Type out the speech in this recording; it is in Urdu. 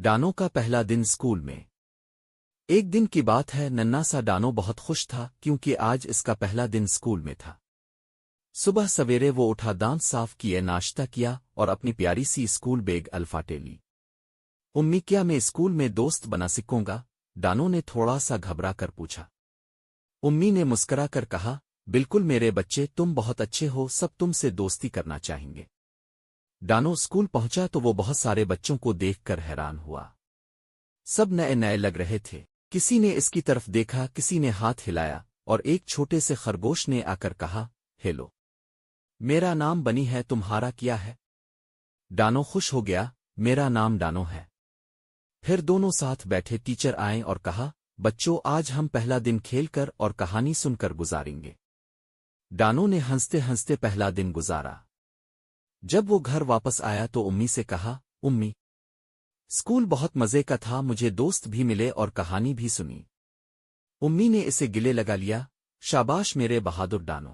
ڈانو کا پہلا دن اسکول میں۔ ایک دن کی بات ہے، ننا سا ڈانو بہت خوش تھا کیونکہ آج اس کا پہلا دن اسکول میں تھا۔ صبح سویرے وہ اٹھا، دانت صاف کیے، ناشتہ کیا اور اپنی پیاری سی اسکول بیگ الفاٹے لی۔ امی، کیا میں اسکول میں دوست بنا سکوں گا؟ ڈانو نے تھوڑا سا گھبرا کر پوچھا۔ امی نے مسکرا کر کہا، بالکل میرے بچے، تم بہت اچھے ہو، سب تم سے دوستی کرنا چاہیں گے۔ ڈانو اسکول پہنچا تو وہ بہت سارے بچوں کو دیکھ کر حیران ہوا۔ سب نئے نئے لگ رہے تھے۔ کسی نے اس کی طرف دیکھا، کسی نے ہاتھ ہلایا اور ایک چھوٹے سے خرگوش نے آ کر کہا، ہیلو، میرا نام بنی ہے، تمہارا کیا ہے؟ ڈانو خوش ہو گیا، میرا نام ڈانو ہے۔ پھر دونوں ساتھ بیٹھے، ٹیچر آئیں اور کہا، بچوں، آج ہم پہلا دن کھیل کر اور کہانی سن کر گزاریں گے۔ ڈانو نے ہنستے ہنستے پہلا دن گزارا۔ جب وہ گھر واپس آیا تو امی سے کہا، امی، اسکول بہت مزے کا تھا، مجھے دوست بھی ملے اور کہانی بھی سنی۔ امی نے اسے گلے لگا لیا، شاباش میرے بہادر ڈانو۔